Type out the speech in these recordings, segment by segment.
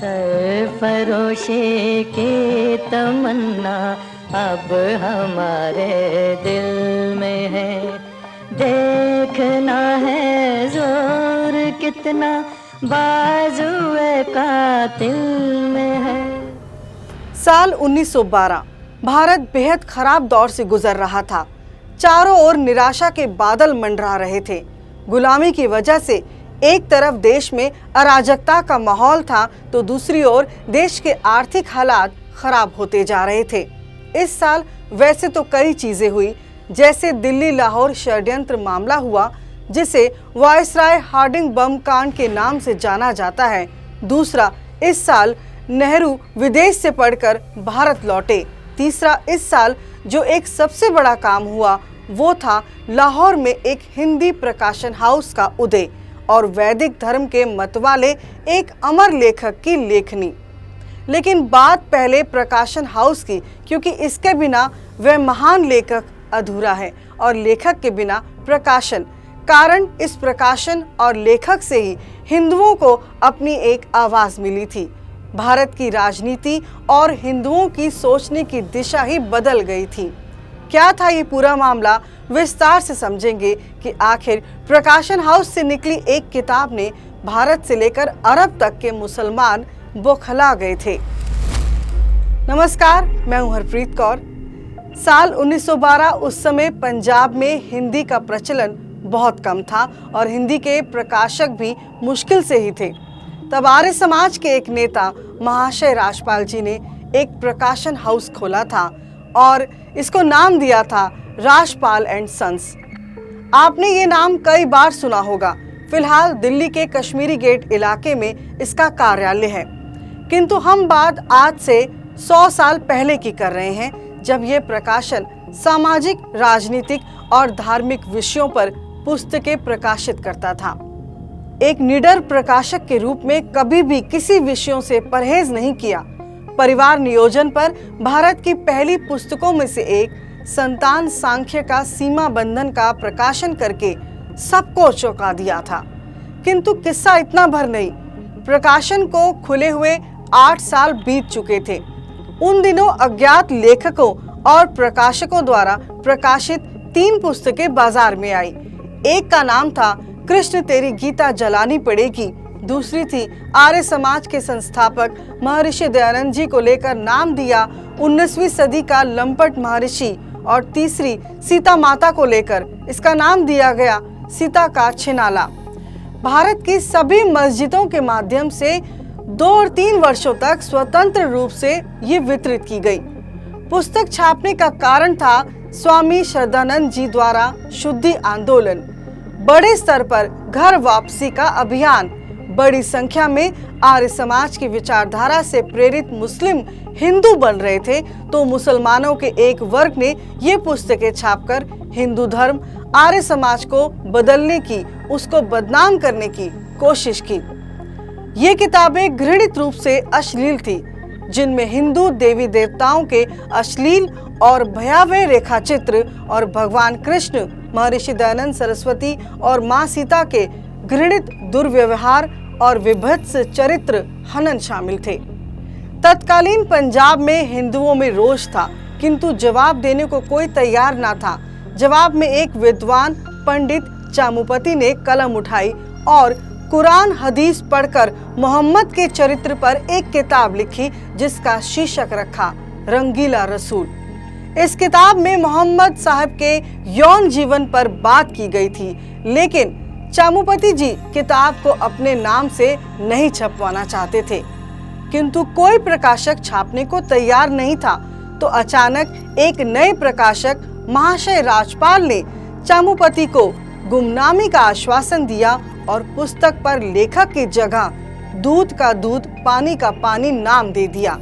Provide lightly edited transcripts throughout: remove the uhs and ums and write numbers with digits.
सरफरोशी की तमन्ना अब हमारे दिल में है, देखना है जोर कितना बाजुए कातिल में है। साल 1912 भारत बेहद खराब दौर से गुजर रहा था। चारों ओर निराशा के बादल मंडरा रहे थे। गुलामी की वजह से एक तरफ देश में अराजकता का माहौल था तो दूसरी ओर देश के आर्थिक हालात खराब होते जा रहे थे। इस साल वैसे तो कई चीजें हुई, जैसे दिल्ली लाहौर षड्यंत्र मामला हुआ जिसे वायसराय हार्डिंग बम कांड के नाम से जाना जाता है। दूसरा, इस साल नेहरू विदेश से पढ़कर भारत लौटे। तीसरा, इस साल जो एक सबसे बड़ा काम हुआ वो था लाहौर में एक हिंदी प्रकाशन हाउस का उदय और वैदिक धर्म के मतवाले एक अमर लेखक की लेखनी। लेकिन बात पहले प्रकाशन हाउस की, क्योंकि इसके बिना वह महान लेखक अधूरा है और लेखक के बिना प्रकाशन। कारण इस प्रकाशन और लेखक से ही हिंदुओं को अपनी एक आवाज मिली थी। भारत की राजनीति और हिंदुओं की सोचने की दिशा ही बदल गई थी। क्या था ये पूरा मामला, विस्तार से समझेंगे कि आखिर प्रकाशन हाउस से निकली एक किताब ने भारत से लेकर अरब तक के मुसलमान बौखला गए थे। नमस्कार, मैं हूं हरप्रीत कौर। साल 1912 उस समय पंजाब में हिंदी का प्रचलन बहुत कम था और हिंदी के प्रकाशक भी मुश्किल से ही थे। तब आर्य समाज के एक नेता महाशय राजपाल जी ने एक प्रकाशन हाउस खोला था और इसको नाम दिया था राजपाल एंड सन्स। आपने ये नाम कई बार सुना होगा। फिलहाल दिल्ली के कश्मीरी गेट इलाके में इसका कार्यालय है, किंतु हम बात आज से 100 साल पहले की कर रहे हैं, जब ये प्रकाशन सामाजिक, राजनीतिक और धार्मिक विषयों पर पुस्तकें प्रकाशित करता था। एक निडर प्रकाशक के रूप में कभी भी किसी विषयों से परहेज नहीं किया। परिवार नियोजन पर भारत की पहली पुस्तकों में से एक संतान सांख्य का सीमा बंधन का प्रकाशन करके सबको चौंका दिया था। किंतु किस्सा इतना भर नहीं। प्रकाशन को खुले हुए 8 साल बीत चुके थे। उन दिनों अज्ञात लेखकों और प्रकाशकों द्वारा प्रकाशित 3 पुस्तकें बाजार में आई। एक का नाम था कृष्ण तेरी गीता जलानी पड़ेगी, दूसरी थी आर्य समाज के संस्थापक महर्षि दयानंद जी को लेकर नाम दिया 19वीं सदी का लंपट महर्षि, और तीसरी सीता माता को लेकर इसका नाम दिया गया सीता का छिनाला। भारत की सभी मस्जिदों के माध्यम से 2 और 3 वर्षों तक स्वतंत्र रूप से ये वितरित की गई। पुस्तक छापने का कारण था स्वामी श्रद्धानंद जी द्वारा शुद्धि आंदोलन, बड़े स्तर पर घर वापसी का अभियान। बड़ी संख्या में आर्य समाज की विचारधारा से प्रेरित मुस्लिम हिंदू बन रहे थे, तो मुसलमानों के एक वर्ग ने ये पुस्तकें छापकर हिंदू धर्म, आर्य समाज को बदलने की, उसको बदनाम करने की कोशिश की। ये किताबें घृणित रूप से अश्लील थी, जिनमें हिंदू देवी देवताओं के अश्लील और भयावह रेखाचित्र और भगवान कृष्ण, महर्षि दयानंद सरस्वती और मां सीता के घृणित दुर्व्यवहार और विभत्स चरित्र हनन शामिल थे। तत्कालीन पंजाब में हिंदुओं में रोष था, किंतु जवाब देने को कोई तैयार ना था। जवाब में एक विद्वान पंडित चामुपति ने कलम उठाई और कुरान हदीस पढ़कर मोहम्मद के चरित्र पर एक किताब लिखी, जिसका शीर्षक रखा रंगीला रसूल। इस किताब में मोहम्मद साहब के यौन जीवन पर बात की गई थी, लेकिन चामुपति जी किताब को अपने नाम से नहीं छपवाना चाहते थे। किंतु कोई प्रकाशक छापने को तैयार नहीं था, तो अचानक एक नए प्रकाशक महाशय राजपाल ने चामुपति को गुमनामी का आश्वासन दिया और पुस्तक पर लेखक की जगह दूध का दूध, पानी का पानी नाम दे दिया,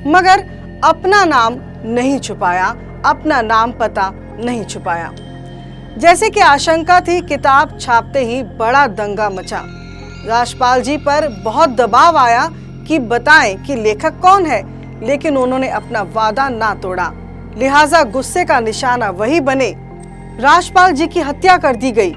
मगर अपना नाम नहीं छुपाया, अपना नाम पता नहीं छुपाया। जैसे कि आशंका थी, किताब छापते ही बड़ा दंगा मचा। राजपाल जी पर बहुत दबाव आया कि बताएं कि लेखक कौन है, लेकिन उन्होंने अपना वादा ना तोड़ा, लिहाजा गुस्से का निशाना वही बने। राजपाल जी की हत्या कर दी गई।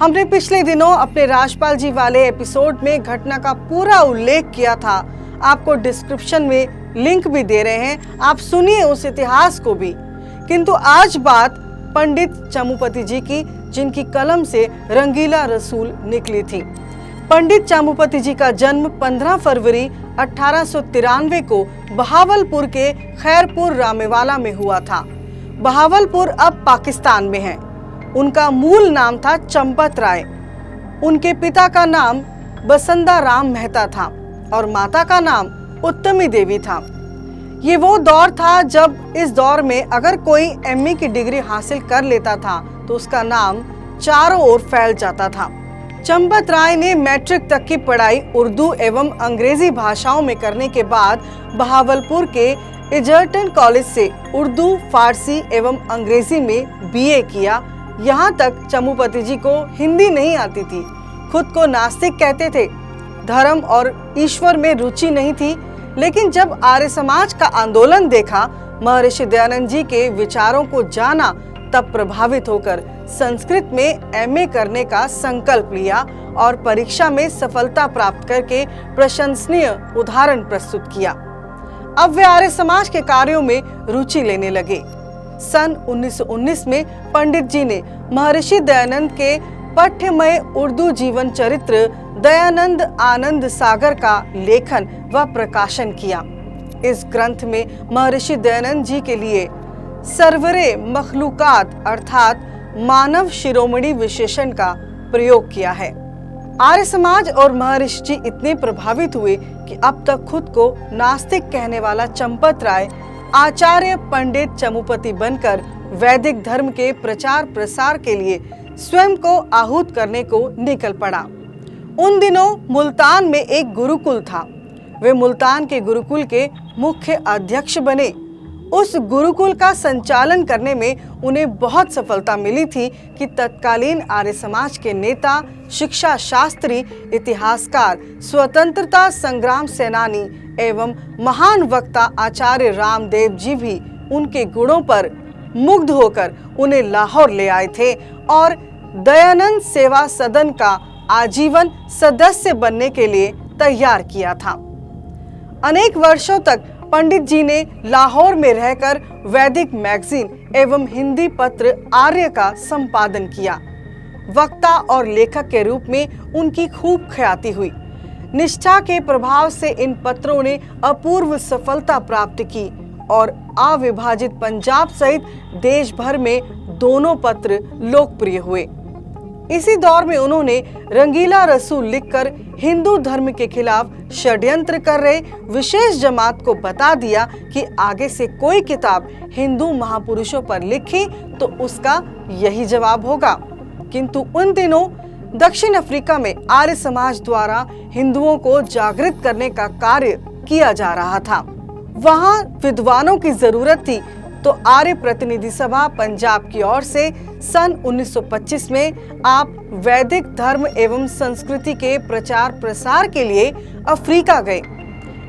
हमने पिछले दिनों अपने राजपाल जी वाले एपिसोड में घटना का पूरा उल्लेख किया था। आपको डिस्क्रिप्शन में लिंक भी दे रहे हैं, आप सुनिए उस इतिहास को भी। किंतु आज बात पंडित चामुपती जी की, जिनकी कलम से रंगीला रसूल निकली थी। पंडित चामुपती जी का जन्म 15 फरवरी 1893 को बहावलपुर के खैरपुर रामेवाला में हुआ था। बहावलपुर अब पाकिस्तान में है। उनका मूल नाम था चंपत राय। उनके पिता का नाम बसंदा राम मेहता था और माता का नाम उत्तमी देवी था। ये वो दौर था जब इस दौर में अगर कोई एमए की डिग्री हासिल कर लेता था तो उसका नाम चारों ओर फैल जाता था। चंपत राय ने मैट्रिक तक की पढ़ाई उर्दू एवं अंग्रेजी भाषाओं में करने के बाद बहावलपुर के एजर्टन कॉलेज से उर्दू, फारसी एवं अंग्रेजी में बीए किया। यहाँ तक चामुपती जी को हिंदी नहीं आती थी। खुद को नास्तिक कहते थे। धर्म और ईश्वर में रुचि नहीं थी, लेकिन जब आर्य समाज का आंदोलन देखा, महर्षि दयानंद जी के विचारों को जाना, तब प्रभावित होकर संस्कृत में एमए करने का संकल्प लिया और परीक्षा में सफलता प्राप्त करके प्रशंसनीय उदाहरण प्रस्तुत किया। अब वे आर्य समाज के कार्यों में रुचि लेने लगे। सन 1919 में पंडित जी ने महर्षि दयानंद के पठ्यमय उर्दू जीवन चरित्र दयानंद आनंद सागर का लेखन व प्रकाशन किया। इस ग्रंथ में महर्षि दयानंद जी के लिए सरवरे मखलूकात अर्थात मानव शिरोमणि विशेषण का प्रयोग किया है। आर्य समाज और महर्षि जी इतने प्रभावित हुए कि अब तक खुद को नास्तिक कहने वाला चंपत राय आचार्य पंडित चामुपती बनकर वैदिक धर्म के प्रचार प्रसार के लिए स्वयं को आहूत करने को निकल पड़ा। उन दिनों मुल्तान में एक गुरुकुल था। वे मुल्तान के गुरुकुल के मुख्य अध्यक्ष बने। उस गुरुकुल का संचालन करने में उन्हें बहुत सफलता मिली थी कि तत्कालीन आर्य समाज के नेता, शिक्षा शास्त्री, इतिहासकार, स्वतंत्रता संग्राम सेनानी एवं महान वक्ता आचार्य रामदेव जी भी उनके गुणों पर मुग्ध होकर उन्हें लाहौर ले आए थे और दयानंद सेवा सदन का आजीवन सदस्य बनने के लिए तैयार किया था। अनेक वर्षों तक पंडित जी ने लाहौर में रहकर वैदिक मैगजीन एवं हिंदी पत्र आर्य का संपादन किया। वक्ता और लेखक के रूप में उनकी खूब ख्याति हुई। निष्ठा के प्रभाव से इन पत्रों ने अपूर्व सफलता प्राप्त की और अविभाजित पंजाब सहित देश भर में दोनों पत्र लोकप्रिय हुए। इसी दौर में उन्होंने रंगीला रसूल लिखकर हिंदू धर्म के खिलाफ षड्यंत्र कर रहे विशेष जमात को बता दिया कि आगे से कोई किताब हिंदू महापुरुषों पर लिखी तो उसका यही जवाब होगा। किंतु उन दिनों दक्षिण अफ्रीका में आर्य समाज द्वारा हिंदुओं को जागृत करने का कार्य किया जा रहा था। वहां विद्वानों की जरूरत थी, तो आर्य प्रतिनिधि सभा पंजाब की ओर से सन 1925 में आप वैदिक धर्म एवं संस्कृति के प्रचार प्रसार के लिए अफ्रीका गए।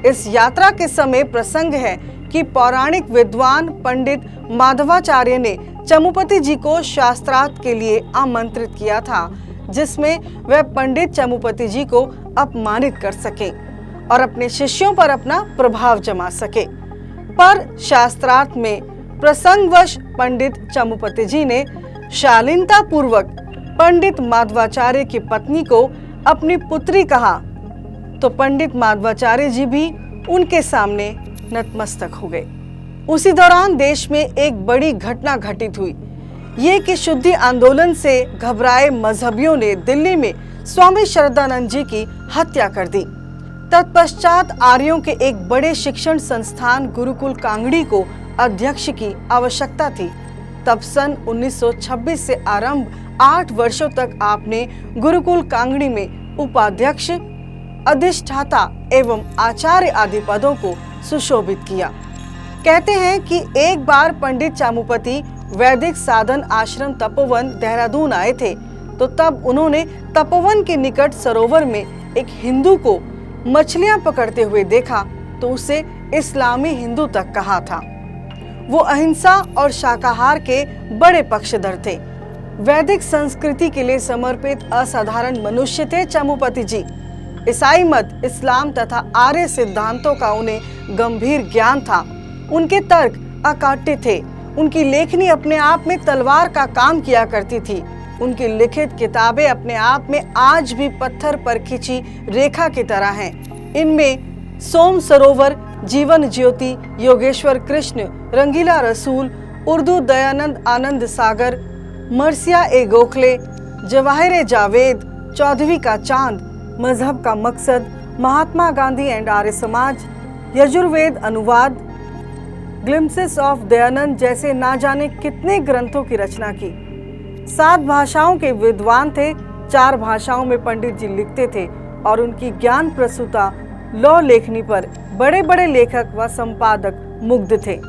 इस यात्रा के समय प्रसंग है कि पौराणिक विद्वान पंडित माधवाचार्य ने चामुपती जी को शास्त्रार्थ के लिए आमंत्रित किया था, जिसमें वह पंडित चामुपती जी को अपमानित कर सके और अपने शिष्यों पर अपना प्रभाव जमा सके। पर शास्त्रार्थ में प्रसंगवश पंडित चामुपती जी ने शालीनता पूर्वक पंडित माधवाचार्य की पत्नी को अपनी पुत्री कहा, तो पंडित माधवाचार्य जी भी उनके सामने नतमस्तक हो गए। उसी दौरान देश में एक बड़ी घटना घटित हुई। ये कि शुद्धि आंदोलन से घबराए मजहबियों ने दिल्ली में स्वामी श्रद्धानंद जी की हत्या कर दी। तत्पश्चात आर्यों के एक बड़े शिक्षण संस्थान गुरुकुल कांगड़ी को अध्यक्ष की आवश्यकता थी। तब सन 1926 से आरंभ 8 वर्षों तक आपने गुरुकुल कांगड़ी में उपाध्यक्ष, अधिष्ठाता एवं आचार्य आदि पदों को सुशोभित किया। कहते हैं कि एक बार पंडित चामुपती वैदिक साधन आश्रम तपोवन देहरादून आए थे, तो तब उन्होंने तपोवन के निकट सरोवर में एक हिंदू को मछलियां पकड़ते हुए देखा, तो उसे इस्लामी हिंदू तक कहा था। वो अहिंसा और शाकाहार के बड़े पक्षधर थे। वैदिक संस्कृति के लिए समर्पित असाधारण मनुष्य थे चामुपती जी। ईसाई मत, इस्लाम तथा आर्य सिद्धांतों का उन्हें गंभीर ज्ञान था। उनके तर्क अकाट्य थे। उनकी लेखनी अपने आप में तलवार का काम किया करती थी। उनकी लिखित किताबें अपने आप में आज भी पत्थर पर खिंची रेखा की तरह हैं। इनमें सोम सरोवर, जीवन ज्योति, योगेश्वर कृष्ण, रंगीला रसूल, उर्दू दयानंद आनंद सागर, मर्सिया ए गोखले, जवाहिर जावेद, चौधरी का चांद, मजहब का मकसद, महात्मा गांधी एंड आर्य समाज, यजुर्वेद अनुवाद, ग्लिम्पसेस ऑफ दयानंद जैसे ना जाने कितने ग्रंथों की रचना की। 7 भाषाओं के विद्वान थे। 4 भाषाओं में पंडित जी लिखते थे और उनकी ज्ञान प्रसूता लौ लेखनी पर बड़े बड़े लेखक व संपादक मुग्ध थे।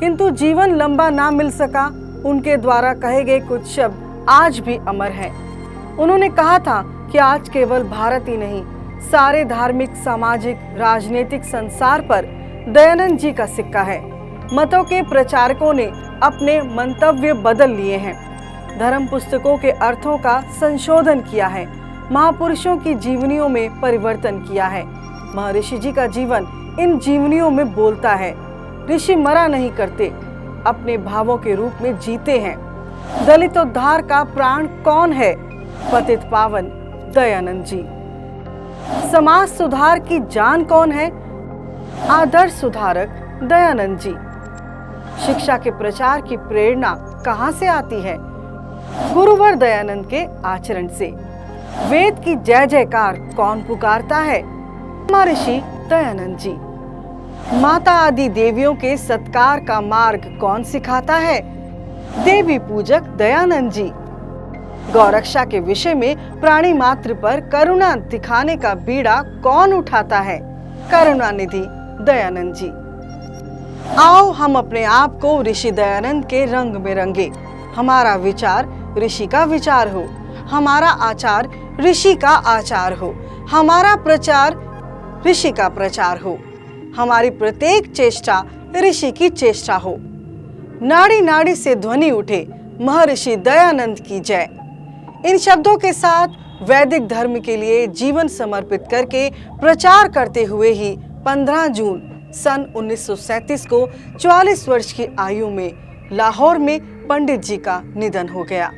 किंतु जीवन लंबा ना मिल सका। उनके द्वारा कहे गए कुछ शब्द आज भी अमर हैं। उन्होंने कहा था कि आज केवल भारत ही नहीं, सारे धार्मिक, सामाजिक, राजनीतिक संसार पर दयानंद जी का सिक्का है। मतों के प्रचारकों ने अपने मंतव्य बदल लिए हैं, धर्म पुस्तकों के अर्थों का संशोधन किया है, महापुरुषों की जीवनियों में परिवर्तन किया है। महर्षि जी का जीवन इन जीवनियों में बोलता है। ऋषि मरा नहीं करते, अपने भावों के रूप में जीते हैं। दलित उद्धार का प्राण कौन है? पतित पावन दयानंद जी। समाज सुधार की जान कौन है? आदर्श सुधारक दयानंद जी। शिक्षा के प्रचार की प्रेरणा कहां से आती है? गुरुवर दयानंद के आचरण से। वेद की जय जयकार कौन पुकारता है? महर्षि दयानंद जी। माता आदि देवियों के सत्कार का मार्ग कौन सिखाता है? देवी पूजक दयानंद जी। गौरक्षा के विषय में प्राणी मात्र पर करुणा दिखाने का बीड़ा कौन उठाता है? करुणानिधि दयानंद जी। आओ हम अपने आप को ऋषि दयानंद के रंग में रंगे। हमारा विचार ऋषि का विचार हो, हमारा आचार ऋषि का आचार हो, हमारा प्रचार ऋषि का प्रचार हो, हमारी प्रत्येक चेष्टा ऋषि की चेष्टा हो। नाड़ी नाड़ी से ध्वनि उठे, महर्षि दयानंद की जय। इन शब्दों के साथ वैदिक धर्म के लिए जीवन समर्पित करके प्रचार करते हुए ही 15 जून सन 1937 को 44 वर्ष की आयु में लाहौर में पंडित जी का निधन हो गया।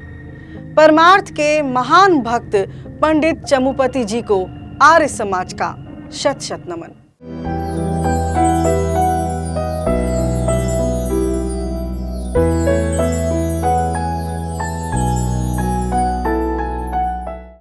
परमार्थ के महान भक्त पंडित चमुपति जी को आर्य समाज का शत शत नमन।